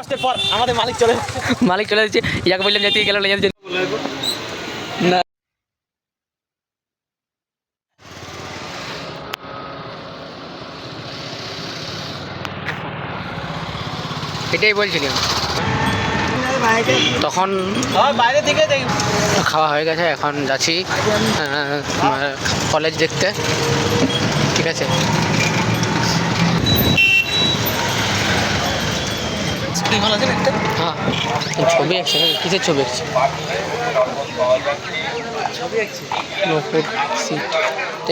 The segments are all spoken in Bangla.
কষ্টের পর আমাদের মালিক চলে যাচ্ছে। ইয়াকে বললাম যেতে গেল না, এটাই বলছিলাম তখন। বাইরে থেকে খাওয়া হয়ে গেছে, এখন যাচ্ছি কলেজ দেখতে। ঠিক আছে, হ্যাঁ ছবি আঁকছে নাকি? কিসের ছবি আঁকছে?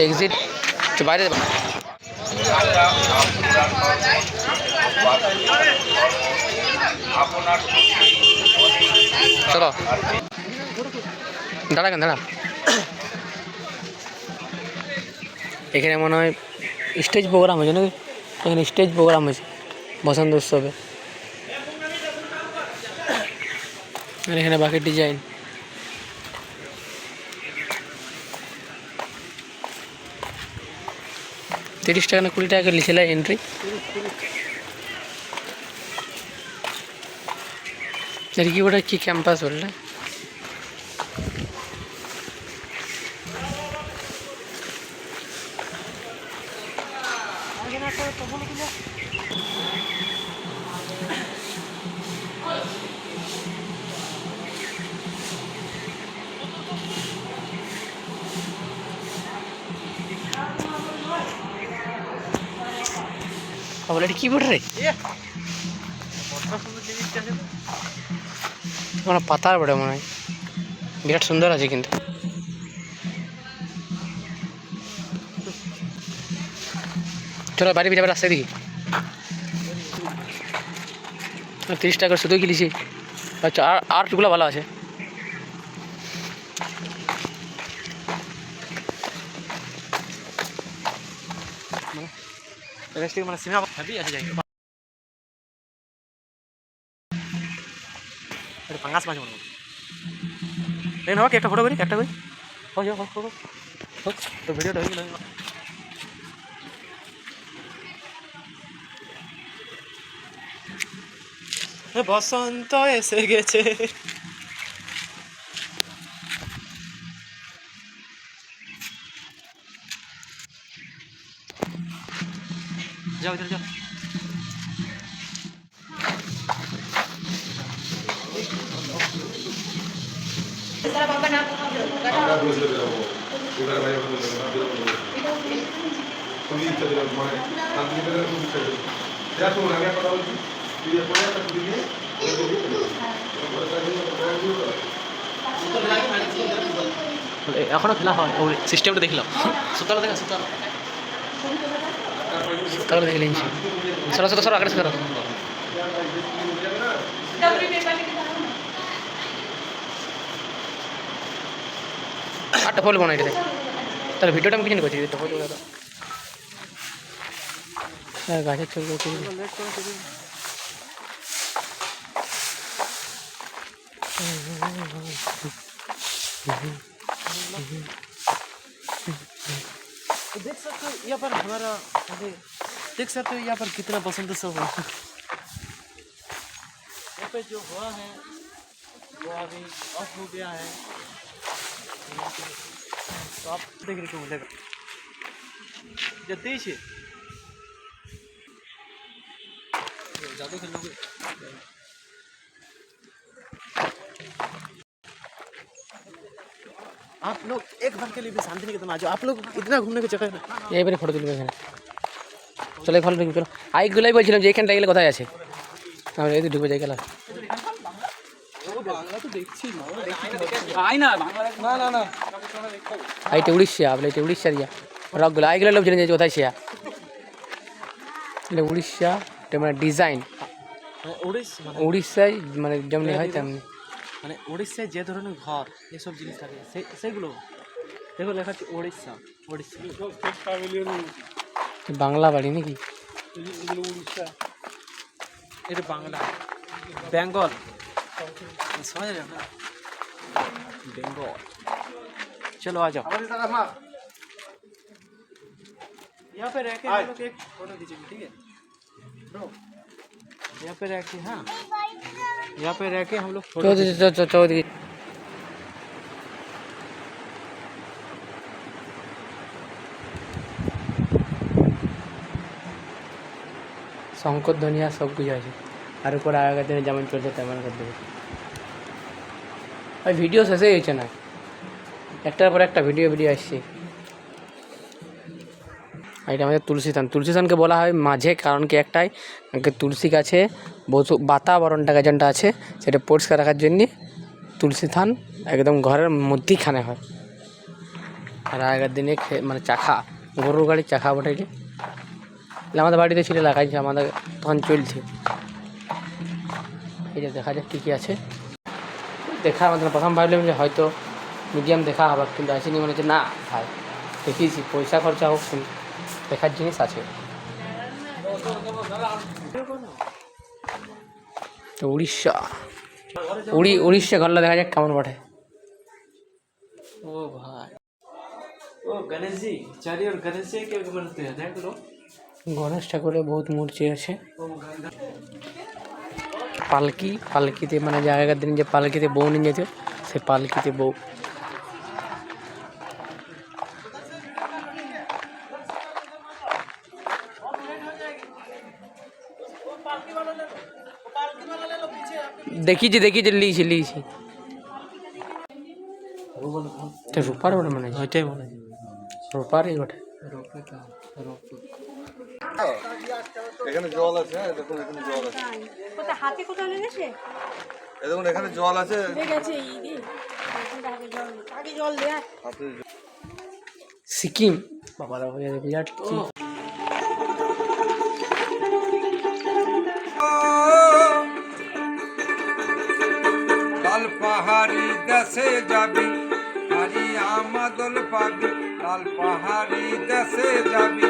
এক্সিট বাইরে। চলো দাঁড়া এখানে মনে হয় স্টেজ প্রোগ্রাম হয়েছে নাকি? এখানে স্টেজ প্রোগ্রাম হয়েছে বসন্ত উৎসবে। আর এখানে বাকি ডিজাইন। $30 না $20 লিখেছিল এন্ট্রি। কি ওটা কি ক্যাম্পাস বললে? বলে এটা কি বোর্ড রে? পাতার বটে মনে হয়, বিরাট সুন্দর আছে কিন্তু। চলো বাড়ি যাবে রাস্তায় দেখি। $30 শুধু কিনেছি। আচ্ছা আর টুকলা ভালো আছে। মানে সিনেমা হেভি আছে জায়গা। পাঙ্গাস মাছ মনে হয়। একটা ফটো করি, একটা করি তো ভিডিওটা হয়ে গেল। বসন্ত এসে গেছে। যাও যাও এখনো খেলা হয়। ওই সিস্টেমটা দেখলাম। সুতালো দেখা সুতালো দেখে নিয়েছি। সরো আগে সরো। আটটা বলবো না এটাতে, তাহলে ভিডিওটা আমি কিছু করছি। গাছের ছবি করছি। देख सकते हो यहाँ पर हमारा, देख सकते हो यहाँ पर कितना बसंत उत्सव हुआ। यहाँ पे जो हुआ है वो अभी ऑफ हो गया है, तो आप देखने को मिलेगा जल्दी से ज़्यादा खेलोगे। आप लोग एक बार के लिए भी शांति निकेतन आ जाओ। आप लोग इतना घूमने की जगह है। यही बारे फोटो तुलबे এখানে। চলো ফলো দেখি। চলো আইগুলাই বলছিলাম যে এখানটা গেলে কোথায় আছে। আমরা এই ঢুকবে যাই গেলাম। বাংলা তো দেখছি না, আই না বাংলা না আইতে উড়িষ্যা, বলে এটা উড়িষ্যা দিয়া রকগুলো আইগুলো লোক জেনে যে কোথায় শিয়া। এটা উড়িষ্যা, এটা মানে ডিজাইন উড়িষ্যায় মানে যেমনি হয় তেমনি। মানে উড়িষ্যায় যে ধরনের ঘর এসব জিনিস থাকে সেগুলো দেখো লেখা আছে উড়িষ্যা। বাংলা বাড়ি নাকি? উড়িষ্যা এটা বাংলা, বেঙ্গল समझ रहे हो ना, बेंगल। चलो आ जाओ। यहाँ पे रह के हम लोग एक फोटो खींचेंगे, ठीक है ब्रो? यहाँ पे रह के, हाँ यहाँ पे रह के हम लोग চৌদিকে শঙ্কর ধনিয়া সব কিছু আছে আর উপর আগের দিনে যেমন চলছে তেমন করে দেবে ওই ভিডিও শেষেই হয়েছে না একটার পর একটা ভিডিও আসছে এটা আমাদের তুলসীথানকে বলা হয় মাঝে কারণ কি একটাই তুলসী গাছে বাতাবরণটা যেটা আছে সেটা পরিষ্কার রাখার জন্যে তুলসীথান একদম ঘরের মধ্যেখানে হয় আর আগের দিনে মানে চাখা গরুর গাড়ির চাখা বটে আমাদের বাড়িতে ছিল লাগাইছে আমাদের তখন চলছে এই যে দেখা যাক কী কী আছে দেখা আমাদের প্রথম ভাবলাম যে হয়তো মিডিয়াম দেখা হবে কিন্তু আসেনি মনে হচ্ছে না ভাই দেখিয়েছি পয়সা খরচা হোক দেখার জিনিস আছে তো উড়িষ্যা ঘরলা দেখা যাক কেমন বটে ओ भाई ओ गणेश जी चारी और गणेश जी के बनते हैं देख लो গণেশ ঠাকুরের বহুত মূর্তি আছে পালকিতে মানে যে আগেকার দিন যে পালকিতে বউ নিয়ে যেত সে পালকিতে বউ দেখিছি লিয়েছি রূপার বটে মানে ওইটাই বলে রূপারই বটে এখানে জল আছে দেখুন এখানে জল আছে কোথা হাতে কোথাও লেগেছে এই দেখুন এখানে জল আছে লেগেছে ইদি আগে জল দেয়া হাতে সিকিম বাবা বিরাট লাল পাহাড়ি দেশে যাবি হারি আমাদল পাবি লাল পাহাড়ি দেশে যাবি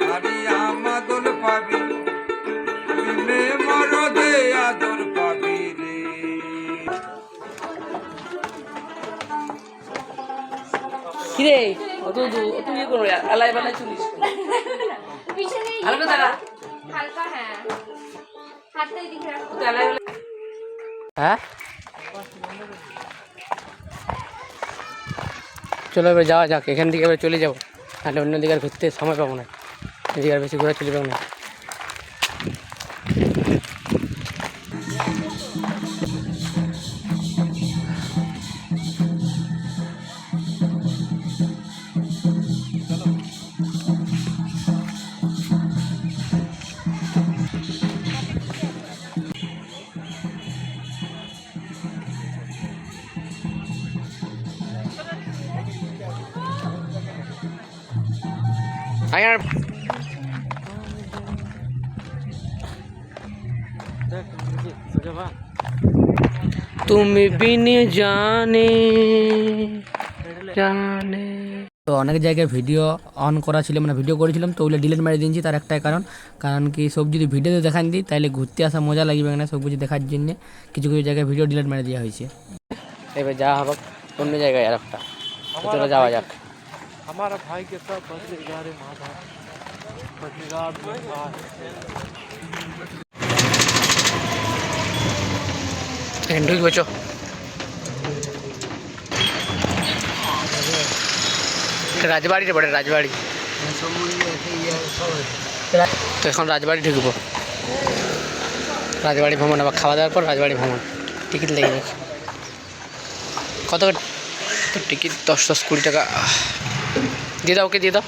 হারি আমাদল পাবি বিনে মরদে আদর পাবি রে কিরে অত ইয়ে করো আলাই বালাই চলিস হালকা দাঁড়া হালকা হ্যাঁ হাতটা এদিকে রাখো হ্যাঁ চলো এবার যাওয়া যাক এখান থেকে এবার চলে যাবো তাহলে অন্য দিকে আর ঘুরতে সময় পাবো না এদিকে আর বেশি ঘোরা চলে যাবো না আয়ার তুমি বিনে জানে তো অনেক জায়গায় ভিডিও অন করা ছিল মানে ভিডিও করেছিলাম তো ওগুলো ডিলিট মেরে দিয়েছি তার একটাই কারণ কি সব যদি ভিডিওতে দেখান দিই তাহলে ঘুরতে আসা মজা লাগবে না সব কিছু দেখার জন্য কিছু জায়গায় ভিডিও ডিলিট মেরে দেওয়া হয়েছে এবার যাওয়া হবে অন্য জায়গায় আর একটা চলে যাওয়া যাক हमारा भाई के सब बदले जा रहे माधा बदलेगार ঢুক বচো রাজবাড়িতে পড়ে রাজবাড়ি তো এখন রাজবাড়ি ঢুকবো রাজবাড়ি ভ্রমণ আবার খাওয়া দাওয়ার পর রাজবাড়ি ভ্রমণ টিকিট লেগে যাচ্ছে কত তো টিকিট 10-20 টাকা দিয়ে দাও ওকে দিয়ে দাও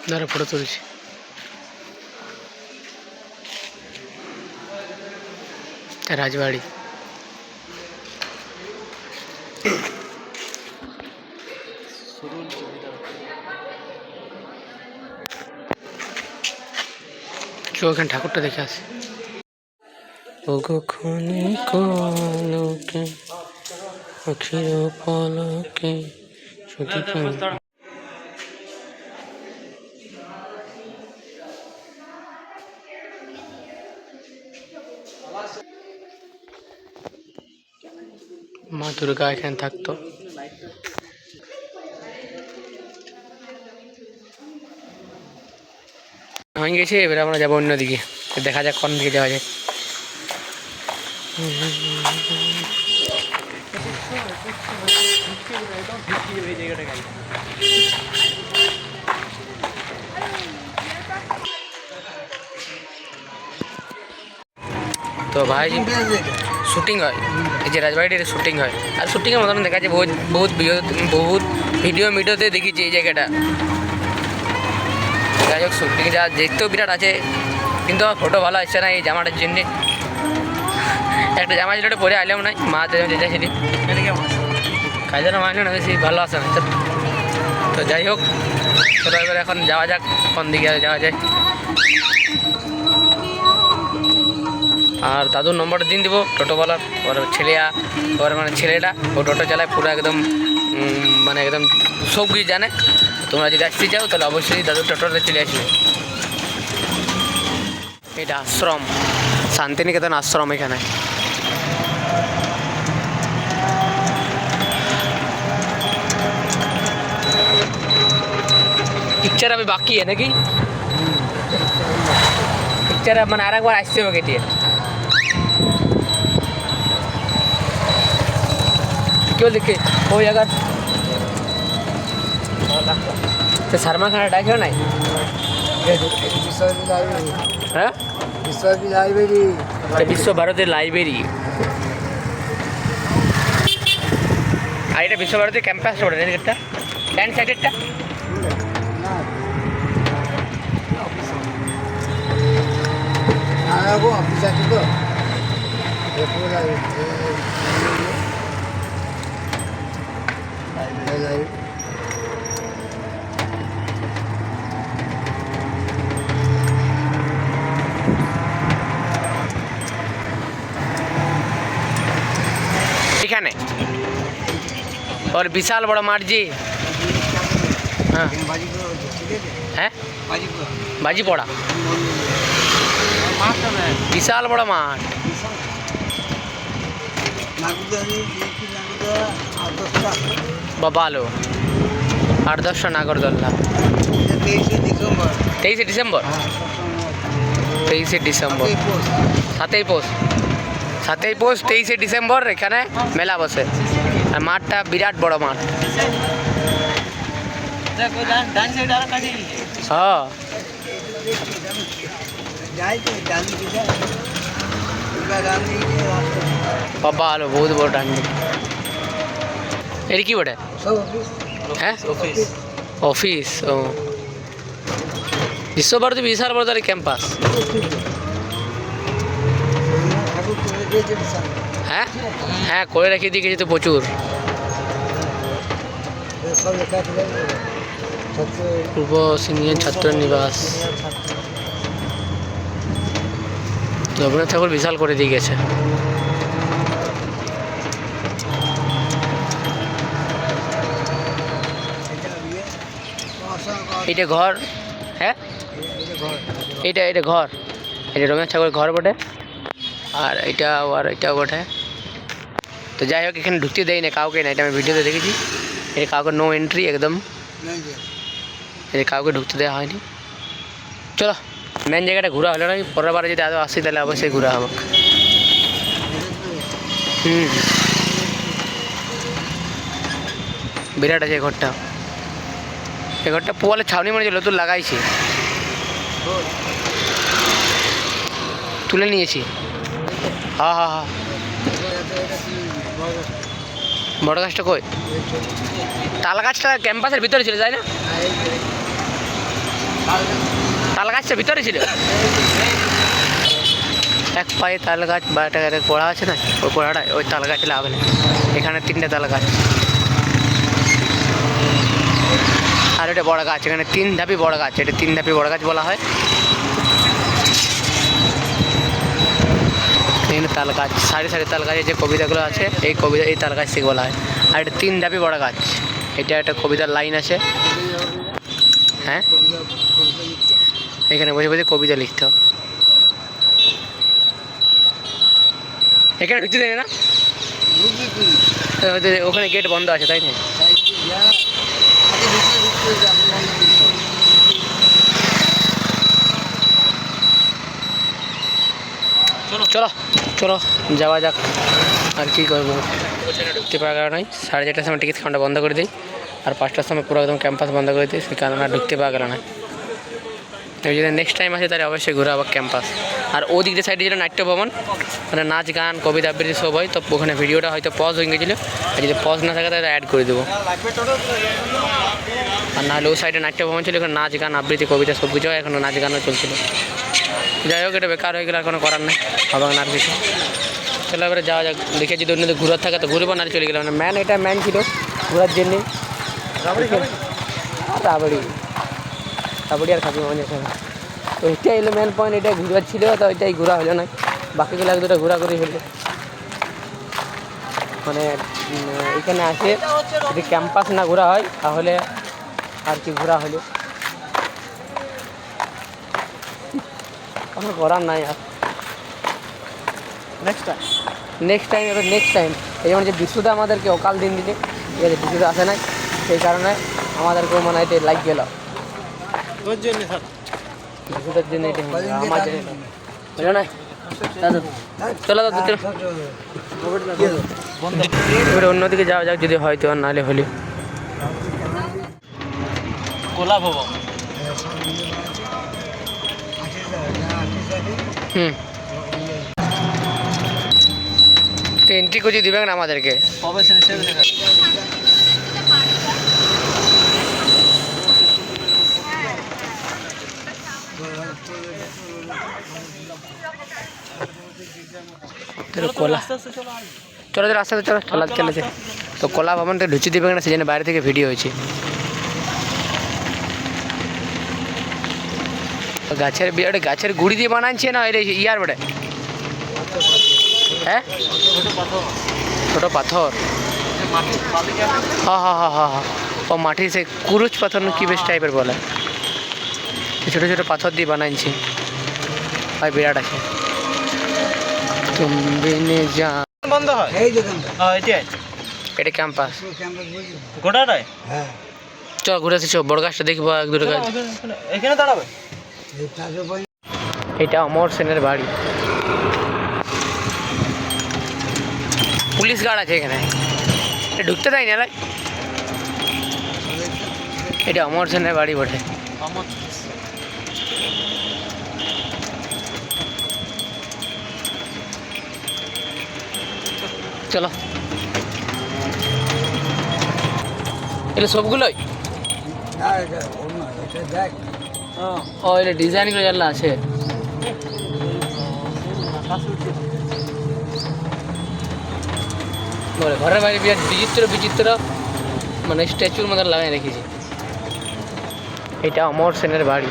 ধরে ফটো তুলছি রাজবাড়ি ওখানে ঠাকুরটা দেখে আসি ও কখনে কলকে অখির পলকে মা দুর্গা এখানে থাকতো হয়ে গেছে, এবার আমরা যাবো অন্যদিকে, দেখা যাক কোন দিকে যাওয়া যায়। তো ভাই শুটিং হয়, এই যে রাজবাড়িটির শুটিং হয়, আর শুটিংয়ের মতন দেখা যায় বহুত ভিডিওতে দেখেছি এই জায়গাটা। যাই হোক শুটিং যা দেখতেও বিরাট আছে, কিন্তু আমার ফটো ভালো আসছে না এই জামাটার জন্যে। একটা জামা ছিল পরে আইলাম নাই, মা যেতেছিলি কাজের মাইনে না বেশি ভালো আসে না। তো যাই হোক চলো এবার এখন যাওয়া যাক কোন দিকে যাওয়া যায়। আর দাদুর নম্বরটা দিন দিব টোটোওয়ালার, ওর ছেলেটা ও টোটো চালায় পুরো একদম মানে একদম সব কিছু জানে। তোমরা যদি আসতে চাও তাহলে অবশ্যই দাদুর টোটোতে চলে আসবে। এটা আশ্রম, শান্তিনিকেতন আশ্রম। এখানে পিকচার আমি বাকি নাকি পিকচার মানে আর একবার আসতে হবে কেটে কেউ দেখে ওই জায়গার শর্মা খানা ডাকেও নাই। হ্যাঁ বিশ্বভারতীর লাইব্রেরি, আর এটা বিশ্বভারতীর ক্যাম্পাস রোড এটা ডান সাইডেরটা। অফিস আছে তো এখানে ওর বিশাল বড় মাঠ জি। হ্যাঁ হ্যাঁ বাজিপড়া বিশাল বড় মাঠ। বাবা আলো 8-10টা নাগরদোল্লা। 23শে ডিসেম্বর 7ই পৌষ 23শে ডিসেম্বর এখানে মেলা বসে। আর মাঠটা বিরাট বড় মাঠ। হ্যাঁ বাবা আলো বহুত বড় ডান্ডি। এটা কি বটে? হ্যাঁ অফিস। ও বিশ্বভারতী বিশাল বড় তার ক্যাম্পাস। হ্যাঁ হ্যাঁ করে রেখে দিয়ে গেছি তো প্রচুর। পূর্ব সিনিয়র ছাত্র নিবাস। রবীন্দ্রনাথ ঠাকুর বিশাল করে দিয়ে গেছে। এটা ঘর। হ্যাঁ এটা ঘর, এটা রবীন্দ্রনাথ ঠাকুরের ঘর বটে। আর এটাও বটে। তো যাই হোক এখানে ঢুকতে দেয় না কাউকে, না এটা আমি ভিডিওতে দেখেছি। এটা কাউকে নো এন্ট্রি একদম, এটা কাউকে ঢুকতে দেওয়া হয়নি। চলো মেন জায়গাটা ঘোরা হলো না, পরের বারে যদি আরও আসি তাহলে অবশ্যই ঘোরা হবে। বিরাট আছে এই ঘরটা। এই ঘরটা পোয়ালে ছাউনি মনে হচ্ছে নতুন লাগাইছি, তুলে নিয়েছি। হ্যাঁ হ্যাঁ হ্যাঁ বড় গাছটা কই? তাল গাছটা ক্যাম্পাসের ভিতরে ছিল তাই না? তাল গাছটা ভিতরে ছিল। এক পায়ে তাল গাছ বা একটা পড়া আছে না, ওই পড়াটা ওই তাল গাছ লাগাবে না। এখানে 3টে তাল গাছ আর এটা বড় গাছ। এখানে 3 ধাপি বড় গাছ, এটা 3 ধাপি বড় গাছ বলা হয়। এখানে তাল গাছ, সারি সারি তাল গাছের যে কবিতাগুলো আছে এই তাল গাছ থেকে বলা হয়। আর এটা 3 ধাপি বড় গাছ। এটা একটা কবিতার লাইন আছে। হ্যাঁ এখানে বসে বসে কবিতা লিখতে হবে। এখানে ঢুকতে দেয় না, ওখানে গেট বন্ধ আছে তাই না? চলো চলো যাওয়া যাক। আর কি করবো, ঢুকতে পারা গেল নাই। 4:30টার সময় টিকিট কাউন্টার বন্ধ করে দিই, আর 5টার সময় পুরো একদম ক্যাম্পাস বন্ধ করে দিই, সেই কারণে আর ঢুকতে পারা গেল না। যদি নেক্সট টাইম আসে তাহলে অবশ্যই ঘুরে আবার ক্যাম্পাস। আর ওদিক দিয়ে সাইডে যেটা নাট্য ভবন, মানে নাচ গান কবিতা আবৃত্তি সব হয়, তো ওখানে ভিডিওটা হয়তো পজ হয়ে গেছিলো, আর যদি পজ না থাকে তাহলে অ্যাড করে দেবো। আর নাহলে ও সাইডে নাট্য ভবন ছিল, ওখানে নাচ গান আবৃত্তি কবিতা সব কিছু হয়, এখনও নাচ গানও চলছিল। যাই হোক, এটা বেকার হয়ে গেলে আর কোনো করার নেই, হবে না আর কিছু। চলো এবারে যাওয়া যাক, দেখে যদি অন্য ঘুরার থাকে তো ঘুরবো, না চলে গেলাম। মানে ম্যান ছিল ঘোরার জন্যে। রাবড়ি আর খাবি মনে হয়, তো এটাই এলো মেন পয়েন্ট। এটাই ঘুরার ছিল, তো এটাই ঘোরা হলো না, বাকিগুলো এক দুটো ঘোরাঘুরি হলো। মানে এখানে আসে যদি ক্যাম্পাস না ঘোরা হয় তাহলে আর কি ঘোরা হলো, কোনো করার নাই। আর নেক্সট টাইম এই যেমন যে বিশুদা আমাদেরকে অকাল দিন দিলে, ঠিক আছে, বিশুদা আসে নাই, সেই কারণে আমাদেরকেও মানে এটা লাগ গেল বিশুদার জন্য। এটা আমার জন্য বুঝলো না দাদু। চলো দাদু চলো, এবারে অন্যদিকে যাওয়া যাক যদি হয়তো, আর নাহলে হলি কোলা ভবন। তো এন্ট্রি করছি দিবেন না আমাদেরকে। প্রবেশন হিসেবে দেখা কোলা চলো রাস্তা তো চলো চলেছে। তো কলা ভবনটা ঢুচি দিবে না, সেই জন্য বাইরে থেকে ভিডিও হয়েছে। গাছের গুড়ি দিয়ে বানাচ্ছে না ইয়ার বটে, হ্যাঁ ছোটো পাথর, হ্যাঁ ও মাটি সে কুরুচ পাথর কি বেশ টাইপের বলে, ছোটো ছোটো পাথর দিয়ে বানাইছে ভাই, বিরাট আছে। তুমি যা বন্ধ হয় এই দেখুন, হ্যাঁ এটাই, এটা ক্যাম্পাস গোটাটাই। হ্যাঁ, চল ঘুরে আসি, বড় গাছটা দেখবো, এক দুটো গাছ। এখানে দাঁড়াবে। এটা অমর সেনের বাড়ি, পুলিশ গার্ড আছে এখানে, ঢুকতে দেয় না। এটা অমর সেনের বাড়ি বটে। চলো এগুলো সবগুলোই, ও এটা ডিজাইন করে জানলা আছে। বলে ঘরের বাইরে বিরাট বিচিত্র মানে স্ট্যাচুর মতো লাগাই রেখেছি। এটা অমর সেনের বাড়ি,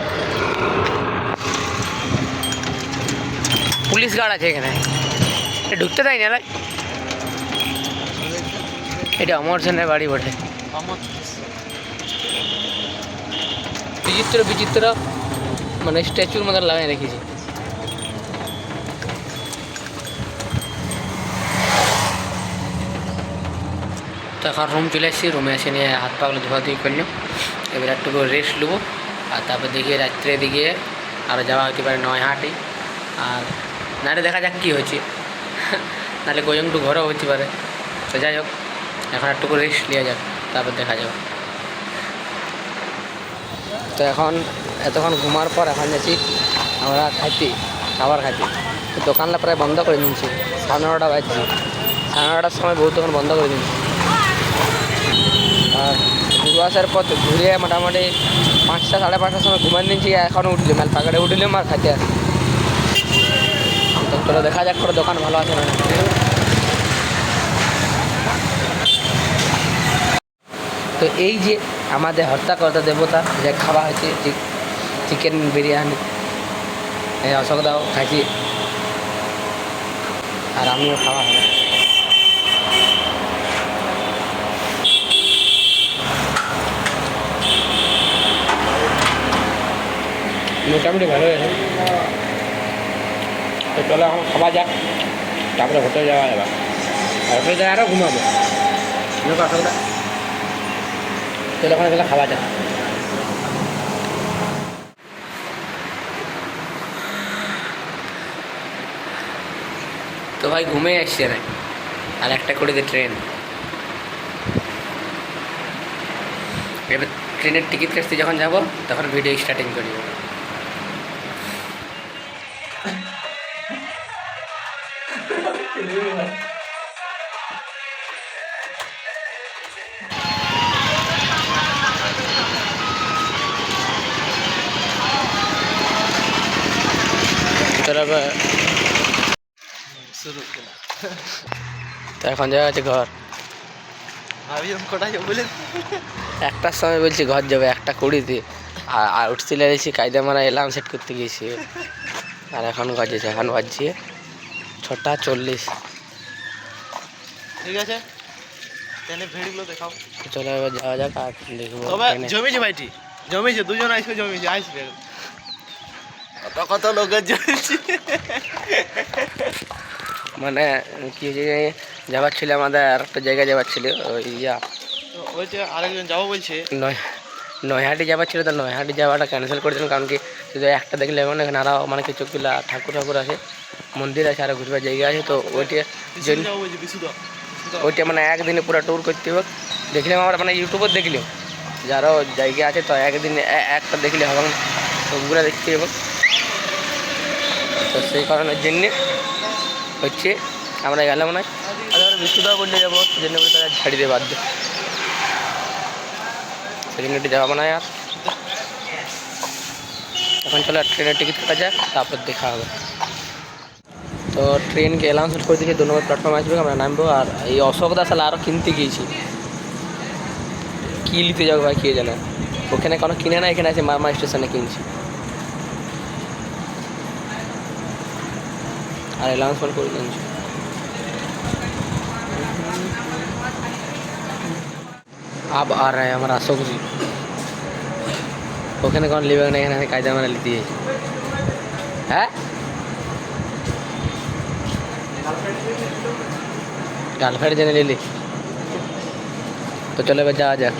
পুলিশ গার্ড আছে এখানে, ঢুকতে দেয় না। এটা অমর সেনের বাড়ি বটে, বিচিত্র মানে স্ট্যাচুর মতো লাগাই রেখেছি। তো এখন রুম চলে এসেছি, রুমে এসে নিয়ে হাত পাগুলো ধোয়াধুয়ি করলাম, এবার একটু রেস্ট নেবো, আর তারপর দেখি রাত্রে দিকে আরও যাওয়া হতে পারে নয়হাটি। আর নাহলে দেখা যাক কী হয়েছে, নাহলে গোজংটু ঘরেও হতে পারে। তো যাই হোক, এখন একটু রেস্ট নেওয়া যাক, তারপর দেখা যাবে। তো এখন এতক্ষণ ঘুমার পর এখন যাচ্ছি আমরা খাবার খাইতে। দোকানটা প্রায় বন্ধ করে দিচ্ছি, 9:30 বাজছে, 9:30টার সময় বহুত দোকান বন্ধ করে দিচ্ছি। আর ঘুরে আসার পর ঘুরে মোটামুটি 5টা 5:30টার সময় ঘুমান নিচ্ছি, এখন উঠলে মেল পাকাটে উঠলাম আর খাইতে আসি। তো চলো দেখা যাক করে দোকান ভালো আছে না। তো এই যে আমাদের হর্তাকর্তা দেবতা যে খাওয়া হয়েছে চিকেন বিরিয়ানি, এই অশোকদাও খাইছি আর আমিও খাওয়া হবে। মোটামুটি ভালো হয়েছে। তো চলো এখন খাওয়া যাক, তারপরে হোটেলে যাওয়া যাবে। হোটেলে যাওয়া আরও ঘুমাবো অশোকদা, চলো ওখানে গেলে খাওয়া যাক। ভাই ঘুমিয়ে আসছে না, আর 1:20 ট্রেন। এবার ট্রেনের টিকিট কাটতে যখন যাব তখন ভিডিও স্টার্টিং করি। शुरू किया তো এখন যাওয়া আছে ঘর। अभी हम कोटाई बोले 1টার সময় বলছি ঘর যাবে, 1:20 আর উঠতে লেগেছি কায়দা মারা এলার্ম সেট করতে গিয়েছি, আর এখন বাজেছে, এখন বাজছে 6:40। ঠিক আছে ট্রেনে ভিড়গুলো দেখাও। তো চলো এবার যাওয়া যাক আর দেখবো তবে ট্রেনে। জমেছে ভাইটি, জমেছে, দুজন আসবে, জমেছে, আসবে কত কত লোকের জমেছে। মানে কি হয়েছে যাবার ছিল, আমাদের আর একটা জায়গায় যাবার ছিল, ওই ওই যে আরেকজন যাবো বলছে। নৈহাটি যাবার ছিল, তো নৈহাটি যাওয়াটা ক্যান্সেল করে দিলাম, কারণ কি শুধু একটা দেখলে এমন এখানে আরও মানে কিছুগুলা ঠাকুর আছে, মন্দির আছে, আরও ঘুরবার জায়গা আছে, তো ওইটা যাবো বলছে বিশুদা। ওইটা মানে একদিনে পুরো ট্যুর করতে হবে। দেখলাম আমরা মানে ইউটিউবে দেখলাম যে আরও জায়গা আছে, তো একদিনে একটা দেখলে হবে না, সবগুলো দেখতে হবে। তো সেই কারণের জন্যে হচ্ছে আমরা গেলাম না, আর বিশুদা বললে যাবো, সেজন্য বলে তারা ছাড়ি দিয়ে বাধ্য, সেজন্য একটু যাবো না আর। এখন চলো ট্রেনের টিকিট কাটা যাক, তারপর দেখা হবে। তো ট্রেনকে অ্যানাউন্সমেন্ট করে দিয়েছে, 2 নম্বর প্ল্যাটফর্মে আসবে, আমরা নামবো। আর এই অশোক দাস আরও কিনতে গিয়েছি, কী নিতে যাবো ভাই কে জানে, ওখানে কোনো কিনে না, এখানে আছে মারমা স্টেশনে কিনছি। আর অ্যানাউন্সমেন্ট করে দিয়েছি। अब आ रहा है हमारा अशोक जी, ওখানে কোন লিবে না, এখানে কায়দা মানে লিতে হ্যাঁ গার্লফ্রেন্ড জেনে লিলি। তো চলো এবার যাওয়া যাক।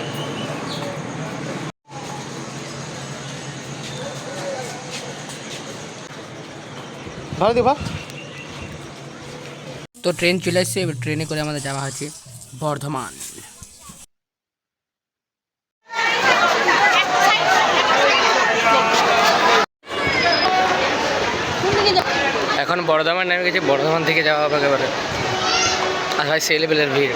ভালো দিবা। তো ট্রেন চলে এসছে, এবার ট্রেনে করে আমাদের যাওয়া হচ্ছে বর্ধমান। এখন বর্ধমান নেমে গেছি, বর্ধমান থেকে যাওয়া হবে একেবারে। আর ভাই সেই লেভেলের ভিড়,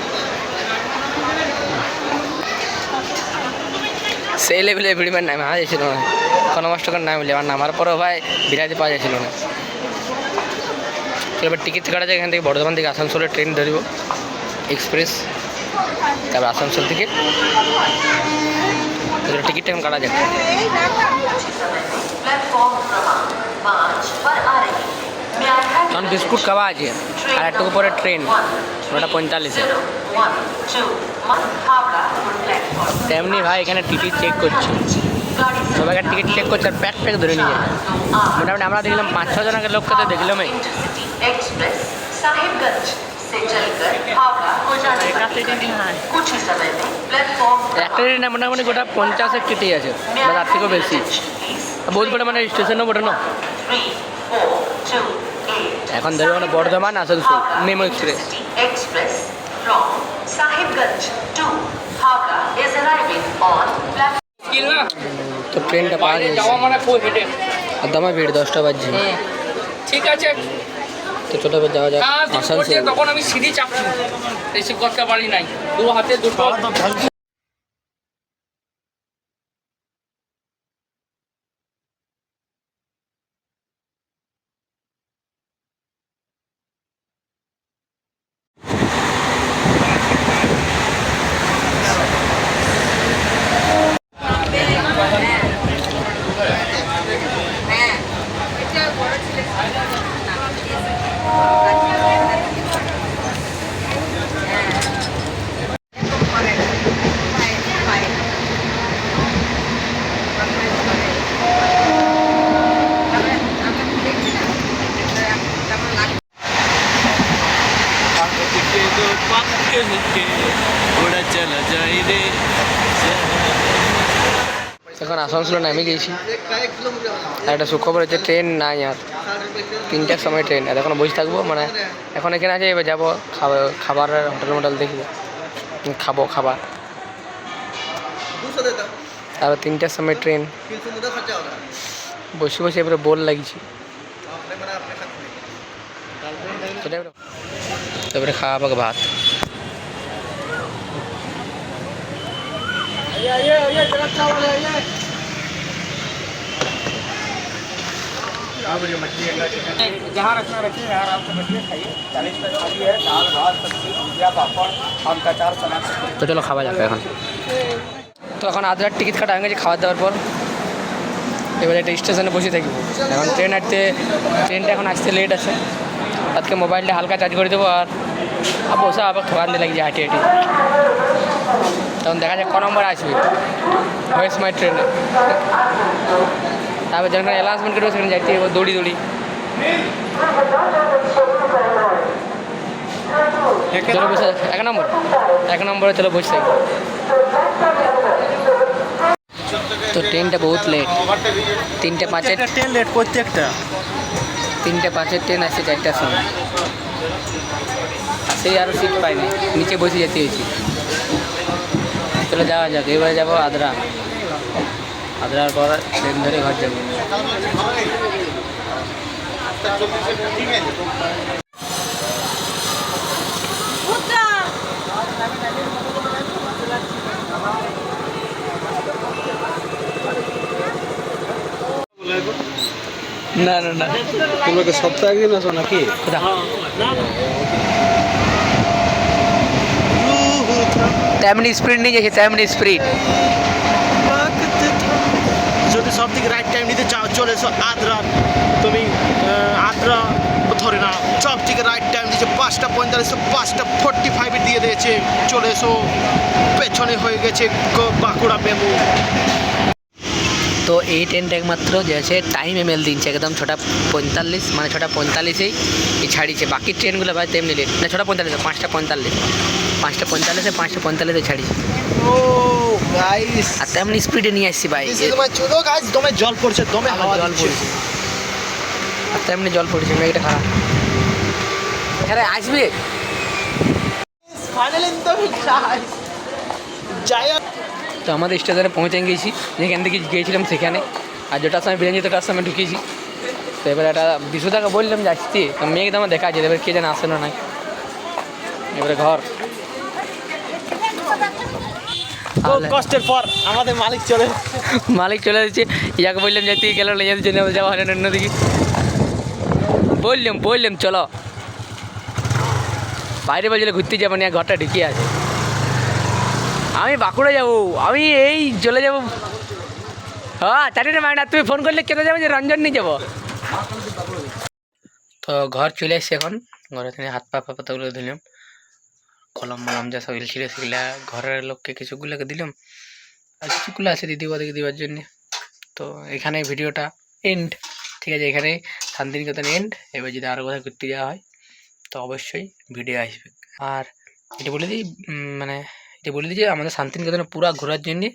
সেই লেভেলের ভিড় মানে নামা যাচ্ছিল না, কোনো কষ্ট করে নামলে, আর নামার পরেও ভাই বিরাতে পাওয়া যাচ্ছিল না। এবার টিকিট কাটা যায়, এখান থেকে বর্ধমান থেকে আসানসোলের ট্রেন ধরব এক্সপ্রেস, তারপর আসানসোল থেকে টিকিটটা এখন কাটা যাক। কারণ বিস্কুট খাওয়া আছে, আর একটু পরে ট্রেন 9:45-এ। তেমনি ভাই এখানে টিকিট চেক করছে, সবাইকার টিকিট চেক করছে, আর প্যাক ধরে নিয়ে যায়। মোটামুটি আমরা দেখলাম 5-6 জনের লোককে তো দেখলাম। একটা ট্রেনে মোটামুটি গোটা 50 কেটে আছে, বা তার থেকেও বেশি, বহুত করে মানে স্টেশনও বটে না। এখন ধরো মানে বর্ধমান আসানসোল মেমো এক্সপ্রেস। তো ট্রেনটা পাওয়া গেছে, আর দমে ভিড়, 10টা বাজছে। ঠিক আছে, তো চলো এবার যাওয়া যাক আসানসোল। তখন আমি সিঁড়ি চাপছি, রিসিভ করতে পারি নাই, 2 হাতে 2টো। घोड़ा चला जाए रे। এখন আসানসোলে নামে গেছি। আর একটা সুখবর হচ্ছে ট্রেন নাই আর, 3টার সময় ট্রেন। আর এখন বসে থাকবো, মানে এখন এখানে আছে, এবার যাবো খাবারের হোটেল দেখবো, খাবার। তারপর 3টার সময় ট্রেন। বসে বসে এবারে বোর লাগছে, তারপরে খাওয়া পাক ভাত। जहाँ रखना रखिए, आराम से बैठिए, खाइए। 40 का थाली है, दाल भात सब्जी भुजिया पापड़ आम का अचार सलाद। তো চলো খাওয়া যাবে এখন। তো এখন আদ্রার টিকিট কাটা হয়ে গেছে খাওয়া দাওয়ার পর। এবার একটা স্টেশনে বসে থাকবো। এখন ট্রেনটা এখন আসতে লেট আছে, আজকে মোবাইলটা হালকা চার্জ করে দেবো। আর বসে আবার ঠোকান দিয়ে লাগছে হাঁটি হাঁটি। তখন দেখা যায় ক নম্বর আসবে ওই সময় ট্রেনে। তারপর যখন অ্যানাউন্সমেন্ট করবো সেখানে যাইতে হবে দৌড়ি। চলো বসে 1 নম্বরে চলো বসে থাকবো। তো ট্রেনটা বহুত লেট, 3:05 ট্রেন লেট প্রত্যেকটা। 3:05 ট্রেন আসছে 4টার সময়। সেই আরও সিট পাইনি, নিচে বসে যেতে হয়েছে। চলো যাওয়া যাক, এবারে যাবো আদ্রার পর ট্রেন ধরে ঘর যাবো। না তোমাকে সপ্তাহে একদিন আসো নাকি? তেমনি স্পিড নিয়ে গেছে, তেমনি স্পিড। যদি সব থেকে রাইট টাইম নিতে চাও চলে এসো আদ্রা। তুমি আদ্রা ধরে নাও, সব থেকে রাইট টাইম দিয়েছে 5:45, 5:45 দিয়ে দিয়েছে। চলে এসো, পেছনে হয়ে গেছে বাঁকুড়া মেমু। তো এই ট্রেনটা একমাত্র যে আছে টাইম এমএল দিচ্ছে একদম 6:45, মানে 6:45এই ছাড়িয়েছে। বাকি ট্রেনগুলো ভাই তেমনি লেট, না 6:45, 5:45, 5:45 ছাড়িয়েছে। ও গাইস, আর তেমনি স্পিডে নিয়ে আসছি ভাই। তোমার চলো গাইস, দমে জল পড়ছে, দমে হাওয়া জল পড়ছে। পড়ছে, আর তেমনি জল পড়ছে, মেঘটা খারাপ। এখানে আসবে ফাইনালি তো গাইস যাই। তো আমাদের স্টেশনে পৌঁছে গেছি, যেখান থেকে গিয়েছিলাম সেখানে। আর যেটার সময় বেরিয়ে যেত তার সময় ঢুকেছি। তো এবার একটা বিশুদাকে বললাম যে আসছি, তো মেঘ তো আমার দেখা যায়, এবার কে যেন আসে না নাই। এবারে ঘর কষ্টের পর আমাদের মালিক চলে এসেছে। ইয়াকে বললাম যে তুই গেল যাওয়া হয় না অন্যদিকে। বললাম চলো বাইরে বলছিল ঘুরতে যাবো না, ঘরটা ঢুকে আছে। আমি বাঁকুড়া যাবো, আমি এই চলে যাবো। হ্যাঁ 4টে মাইনা, তুমি ফোন করলে কেন যাবো যে রঞ্জন নিয়ে যাবো। তো ঘর চলে এসছে এখন। ঘরে থেকে হাত পা পাতাগুলো দিলাম, কলম মলম যা সব ছিল সেগুলা ঘরের লোককে কিছুগুলোকে দিলাম, আর কিছুগুলো আছে দিদি ওদেরকে দেওয়ার জন্যে। তো এখানে ভিডিওটা এন্ড, ঠিক আছে, এখানে শান্তিনিকেতন এন্ড। এবার যদি আরও কোথাও ঘুরতে যাওয়া হয় তো অবশ্যই ভিডিও আসবে। আর এটা বলে দিই, যে আমাদের শান্তিনিকেতনে পুরো ঘোরার জন্যে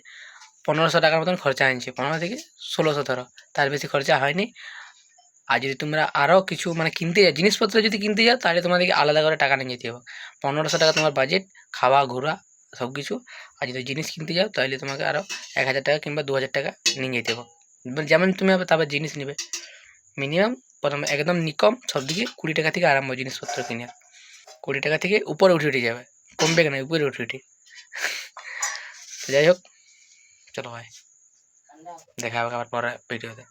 1500 টাকার মতন খরচা আনছে, 15 থেকে 1600 ধরো, তার বেশি খরচা হয়নি। আর যদি তোমরা আরও কিছু কিনতে যাও, জিনিসপত্র যদি কিনতে যাও, তাহলে তোমাদেরকে আলাদা করে টাকা নিয়ে যেতে হবে। 1500 টাকা তোমার বাজেট, খাওয়া ঘোরা সব কিছু। আর যদি জিনিস কিনতে যাও তাহলে তোমাকে আরও 1000 টাকা কিংবা 2000 টাকা নিয়ে যেতে হবে। যেমন তুমি হবে তারপর জিনিস নেবে। মিনিমাম প্রথমে একদম নিকম সব দিকে 20 টাকা থেকে আরম্ভ জিনিসপত্র কিনে। 20 টাকা থেকে উপরে উঠে যাবে, কমবে কেন, উপরে উঠে। তো যাই হোক, চলো ভাই দেখা হবে আবার পরে ভিডিওতে।